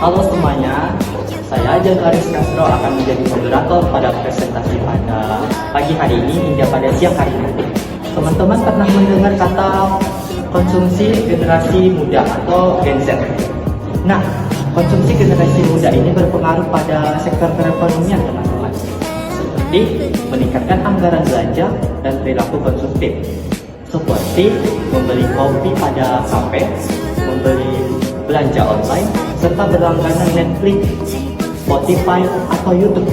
Halo semuanya, saya Jagaris Castro akan menjadi moderator pada presentasi pada pagi hari ini hingga pada siang hari nanti. Teman-teman pernah mendengar kata konsumsi generasi muda atau Gen Z? Nah, konsumsi generasi muda ini berpengaruh pada sektor perekonomian teman-teman, seperti meningkatkan anggaran belanja dan perilaku konsumtif, seperti membeli kopi pada kafe, membeli belanja online, serta berlangganan Netflix, Spotify, atau YouTube.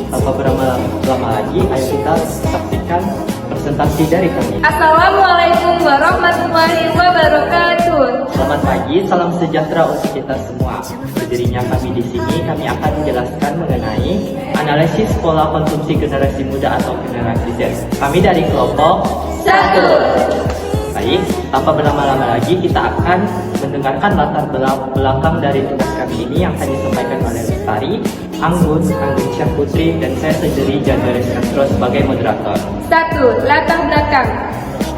Tanpa berlama-lama lagi, ayo kita saksikan presentasi dari kami. Assalamualaikum warahmatullahi wabarakatuh. Selamat pagi, salam sejahtera untuk kita semua. Berdirinya kami di sini, kami akan menjelaskan mengenai analisis pola konsumsi generasi muda atau generasi Z. Kami dari kelompok 1. Baik, tanpa berlama-lama lagi, kita akan mendengarkan latar belakang dari tugas kami ini yang akan disampaikan oleh Lestari, Anggun Syah Putri, dan saya sendiri Jagaris Castro sebagai moderator. 1. Latar belakang.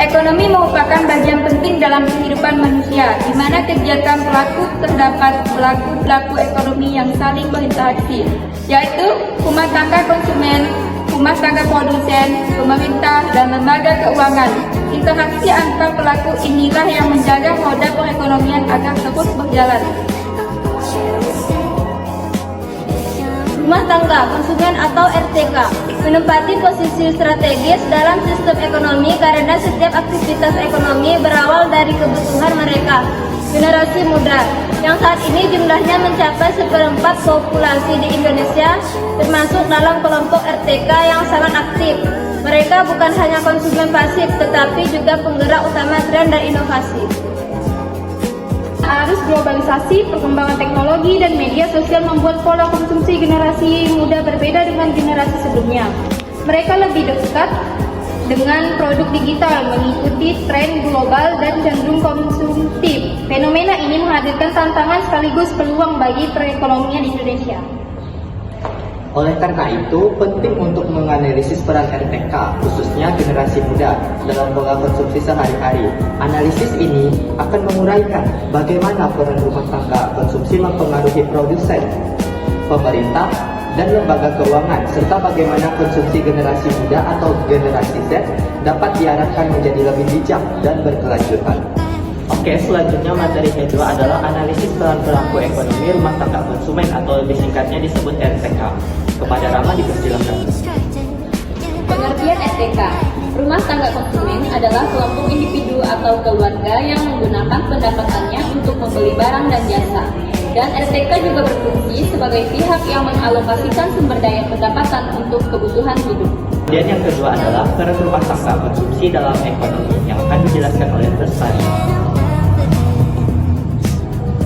Ekonomi merupakan bagian penting dalam kehidupan manusia, di mana kegiatan pelaku terdapat pelaku ekonomi yang saling berinteraksi, yaitu rumah tangga konsumen, rumah tangga produsen, pemerintah, dan lembaga keuangan. Interaksi antar pelaku inilah yang menjaga roda perekonomian agar terus berjalan. Rumah tangga konsumen atau RTK menempati posisi strategis dalam sistem ekonomi karena setiap aktivitas ekonomi berawal dari kebutuhan mereka. Generasi muda yang saat ini jumlahnya mencapai 1/4 populasi di Indonesia termasuk dalam kelompok RTK yang sangat aktif. Mereka bukan hanya konsumen pasif tetapi juga penggerak utama tren dan inovasi. Arus globalisasi, perkembangan teknologi, dan media sosial membuat pola konsumsi generasi muda berbeda dengan generasi sebelumnya. Mereka lebih dekat dengan produk digital, mengikuti tren global dan cenderung konsumtif. Fenomena ini menghadirkan tantangan sekaligus peluang bagi perekonomian Indonesia. Oleh karena itu, penting untuk menganalisis peran RTK, khususnya generasi muda, dalam pola konsumsi sehari-hari. Analisis ini akan menguraikan bagaimana peran rumah tangga konsumsi mempengaruhi produsen, pemerintah, dan lembaga keuangan, serta bagaimana konsumsi generasi muda atau generasi Z dapat diarahkan menjadi lebih bijak dan berkelanjutan. Oke, selanjutnya materi kedua adalah analisis peran pelaku ekonomi rumah tangga konsumen atau lebih singkatnya disebut RTK. Kepada Rama dipersilakan. Pengertian RTK, rumah tangga konsumen adalah kelompok individu atau keluarga yang menggunakan pendapatannya untuk membeli barang dan jasa. Dan RTK juga berfungsi sebagai pihak yang mengalokasikan sumber daya pendapatan untuk kebutuhan hidup. Kemudian yang kedua adalah peran rumah tangga konsumsi dalam ekonomi yang akan dijelaskan oleh Lestari.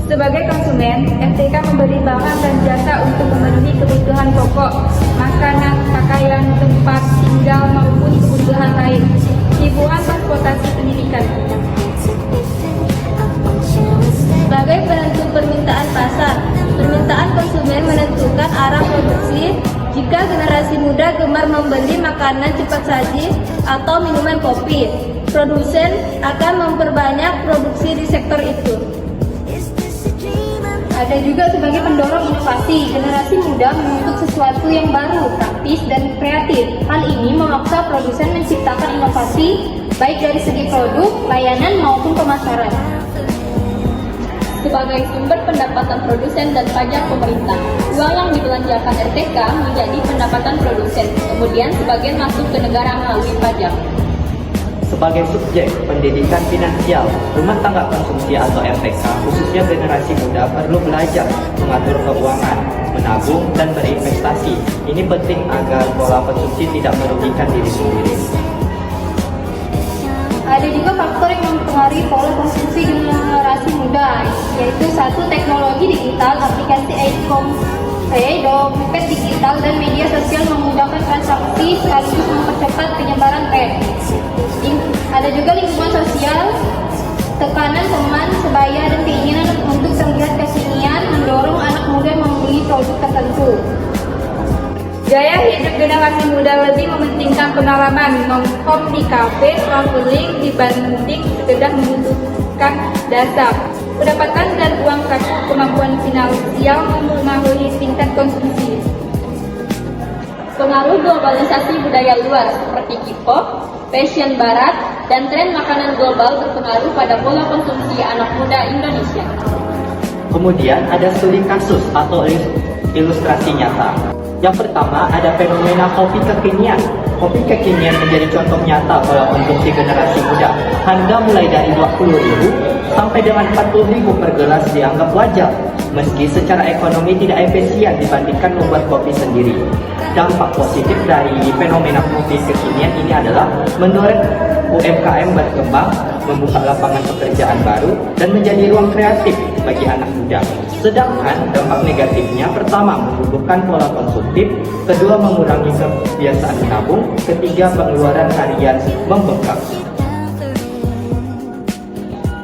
Sebagai konsumen, RTK membeli barang dan jasa untuk memenuhi kebutuhan pokok, makanan, pakaian, tempat tinggal maupun kebutuhan lain, hiburan, transportasi, pendidikan. Sebagai penentu permintaan pasar, permintaan konsumen menentukan arah produksi. Jika generasi muda gemar membeli makanan cepat saji atau minuman kopi, produsen akan memperbanyak produksi di sektor itu. Ada juga sebagai pendorong inovasi, generasi muda menuntut sesuatu yang baru, praktis, dan kreatif. Hal ini memaksa produsen menciptakan inovasi, baik dari segi produk, layanan, maupun pemasaran. Sebagai sumber pendapatan produsen dan pajak pemerintah, uang yang dibelanjakan RTK menjadi pendapatan produsen, kemudian sebagian masuk ke negara melalui pajak. Sebagai subjek pendidikan finansial, rumah tangga konsumsi atau RTK, khususnya generasi muda perlu belajar mengatur keuangan, menabung, dan berinvestasi. Ini penting agar pola konsumsi tidak merugikan diri sendiri. Ada juga faktor yang mempengaruhi pola konsumsi generasi muda, yaitu 1. Teknologi digital, aplikasi e-commerce, dompet digital, dan media sosial memudahkan transaksi sekaligus mempercepat penyebaran tren. Ada juga lingkungan sosial, tekanan teman, sebaya, dan keinginan untuk terlihat kekinian mendorong anak muda membeli produk tertentu. Gaya hidup generasi muda lebih mementingkan pengalaman nongkrong di kafe, traveling dibanding sekedar membutuhkan dasar. pendapatan dan uang kas, kemampuan finansial mempengaruhi tingkat konsumsi. Pengaruh globalisasi budaya luar seperti K-pop, fashion barat, dan tren makanan global berpengaruh pada pola konsumsi anak muda Indonesia. Kemudian ada studi kasus atau ilustrasi nyata. Yang pertama ada fenomena kopi kekinian. Kopi kekinian menjadi contoh nyata pola konsumsi generasi muda. Harga mulai dari 20.000 sampai dengan 40.000 per gelas dianggap wajar, meski secara ekonomi tidak efisien dibandingkan membuat kopi sendiri. Dampak positif dari fenomena kopi kekinian ini adalah mendorong UMKM berkembang, membuka lapangan pekerjaan baru, dan menjadi ruang kreatif bagi anak muda. Sedangkan dampak negatifnya, pertama, menumbuhkan pola konsumtif, kedua, mengurangi kebiasaan menabung, ketiga, pengeluaran harian membengkak.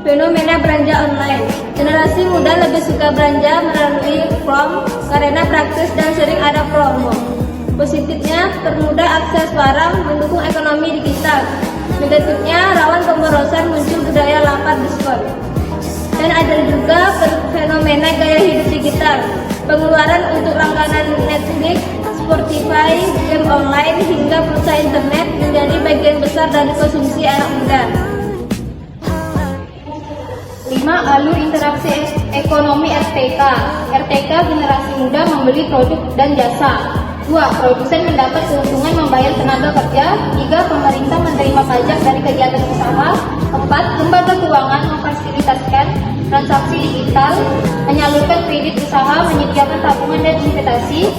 Fenomena belanja online. Generasi muda lebih suka belanja melalui platform karena praktis dan sering ada promo. Positifnya, termudah akses barang, mendukung ekonomi digital. Negatifnya, rawan pemborosan, muncul budaya lapar diskon. Dan ada juga fenomena gaya hidup digital. Pengeluaran untuk langganan Netflix, Spotify, game online, hingga pulsa internet menjadi bagian besar dari konsumsi anak muda. 5. Alur interaksi ekonomi RTK. RTK generasi muda membeli produk dan jasa. 2. Produsen mendapat keuntungan membayar tenaga kerja. 3. Pemerintah menerima pajak dari kegiatan usaha. 4. Lembaga keuangan memfasilitasikan transaksi digital, menyalurkan kredit usaha, menyediakan tabungan dan investasi.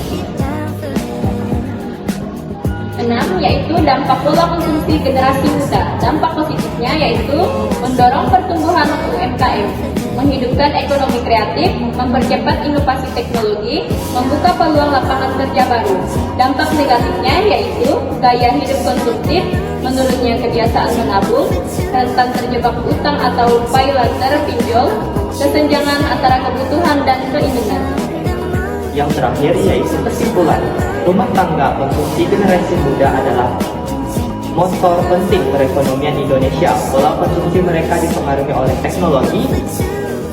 6. Yaitu dampak pola konsumsi generasi muda. Dampak positifnya yaitu mendorong pertumbuhan UMKM, menghidupkan ekonomi kreatif, mempercepat inovasi teknologi, membuka peluang lapangan kerja baru. Dampak negatifnya yaitu gaya hidup konsumtif, menurunnya kebiasaan menabung, rentan terjebak utang atau pay later pinjol, kesenjangan antara kebutuhan dan keinginan. Yang terakhir yaitu kesimpulan, rumah tangga konsumsi generasi muda adalah motor penting perekonomian Indonesia. Pola konsumsi mereka dipengaruhi oleh teknologi,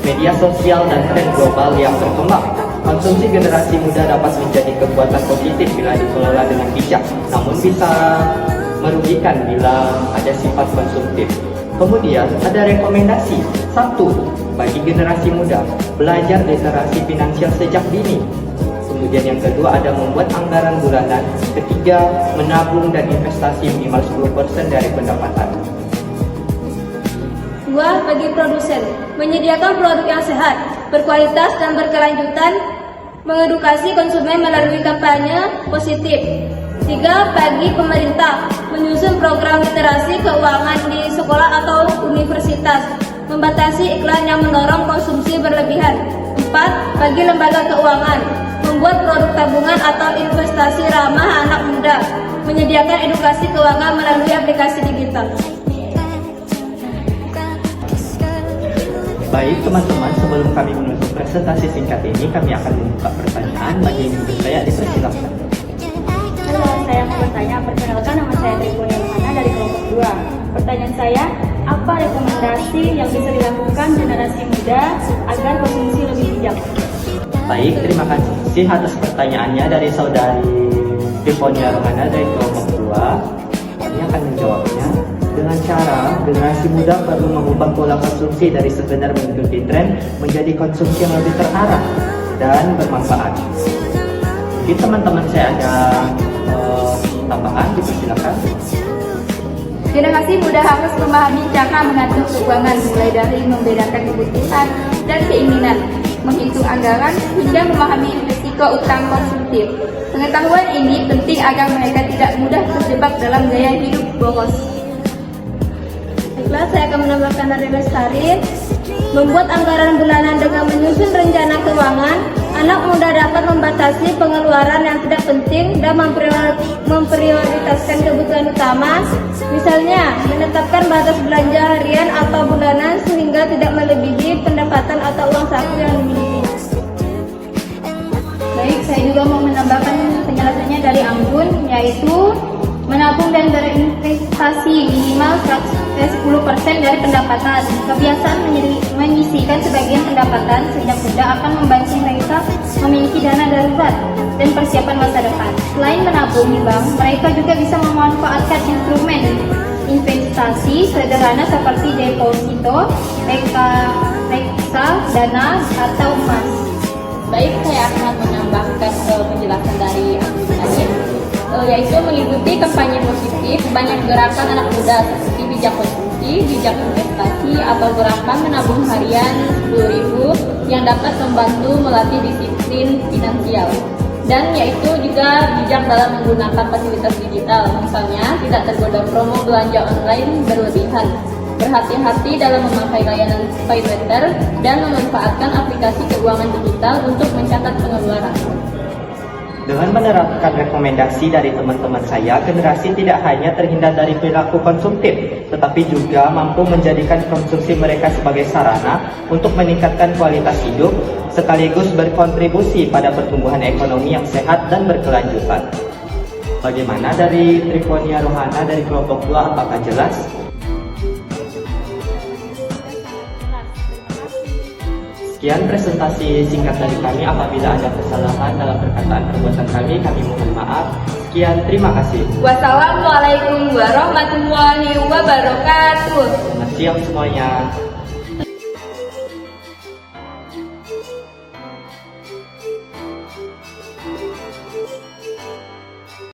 media sosial, dan tren global yang berkembang. Konsumsi generasi muda dapat menjadi kekuatan positif bila dikelola dengan bijak, namun bisa merugikan bila ada sifat konsumtif. Kemudian ada rekomendasi. 1. Bagi generasi muda, belajar literasi finansial sejak dini. Kemudian yang kedua ada membuat anggaran bulanan. Ketiga, menabung dan investasi minimal 10% dari pendapatan. 2. Bagi produsen, menyediakan produk yang sehat, berkualitas dan berkelanjutan, mengedukasi konsumen melalui kampanye positif. 3. Bagi pemerintah, menyusun program literasi keuangan di sekolah atau universitas, membatasi iklan yang mendorong konsumsi berlebihan. 4. Bagi lembaga keuangan, membuat produk tabungan atau investasi ramah anak muda, menyediakan edukasi keuangan melalui aplikasi digital. Baik teman-teman, sebelum kami menutup presentasi singkat ini, kami akan membuka pertanyaan. Bagi yang ingin bertanya, dipersilakan. Halo, saya mau bertanya. Perkenalkan, nama saya Tribun Yohana dari kelompok 2. Pertanyaan saya, apa rekomendasi yang bisa dilakukan generasi muda agar konsumsi lebih bijak? Baik, terima kasih atas pertanyaannya dari saudari Triponia Romana dari kelompok 2. Kami akan menjawabnya dengan cara generasi muda perlu mengubah pola konsumsi dari sekedar mengikuti tren menjadi konsumsi yang lebih terarah dan bermanfaat. Jadi teman-teman saya ada tambahan, dipersilakan. Generasi muda harus memahami cara mengatur keuangan, mulai dari membedakan kebutuhan dan keinginan, menghitung anggaran, hingga memahami risiko utang konsumtif. Pengetahuan ini penting agar mereka tidak mudah terjebak dalam gaya hidup boros. Baiklah, saya akan menambahkan dari Lestari. Membuat anggaran bulanan dengan menyusun rencana keuangan, anak muda dapat membatasi pengeluaran yang tidak penting dan memprioritaskan kebutuhan utama. Misalnya, menetapkan batas belanja harian atau bulanan sehingga tidak melebihi pendapatan atau uang saku yang dimiliki. Baik, saya juga mau menambahkan penjelasannya dari Anggun, yaitu menabung dan berinvestasi minimal 10% dari pendapatan. Kebiasaan menyisihkan sebagian pendapatan sejak muda akan membantu mereka memiliki dana darurat dan persiapan masa depan. Selain menabung di bank, mereka juga bisa memanfaatkan instrumen investasi sederhana seperti deposito, reksadana, atau emas. Baik, saya akan menambahkan penjelasan dari Agustina, yaitu mengikuti kampanye positif banyak gerakan anak muda seperti bijak konsumsi, bijak investasi, atau gerakan menabung harian 10.000 yang dapat membantu melatih disiplin finansial. Dan yaitu juga bijak dalam menggunakan fasilitas digital, misalnya tidak tergoda promo belanja online berlebihan. Berhati-hati dalam memakai layanan paylater dan memanfaatkan aplikasi keuangan digital untuk mencatat pengeluaran. Dengan menerapkan rekomendasi dari teman-teman saya, generasi tidak hanya terhindar dari perilaku konsumtif, tetapi juga mampu menjadikan konsumsi mereka sebagai sarana untuk meningkatkan kualitas hidup, sekaligus berkontribusi pada pertumbuhan ekonomi yang sehat dan berkelanjutan. Bagaimana dari Triponia Rohana dari kelompok 2, apakah jelas? Sekian presentasi singkat dari kami. Apabila ada kesalahan dalam perkataan perbuatan kami mohon maaf. Sekian, terima kasih. Wassalamualaikum warahmatullahi wabarakatuh. Selamat siang semuanya.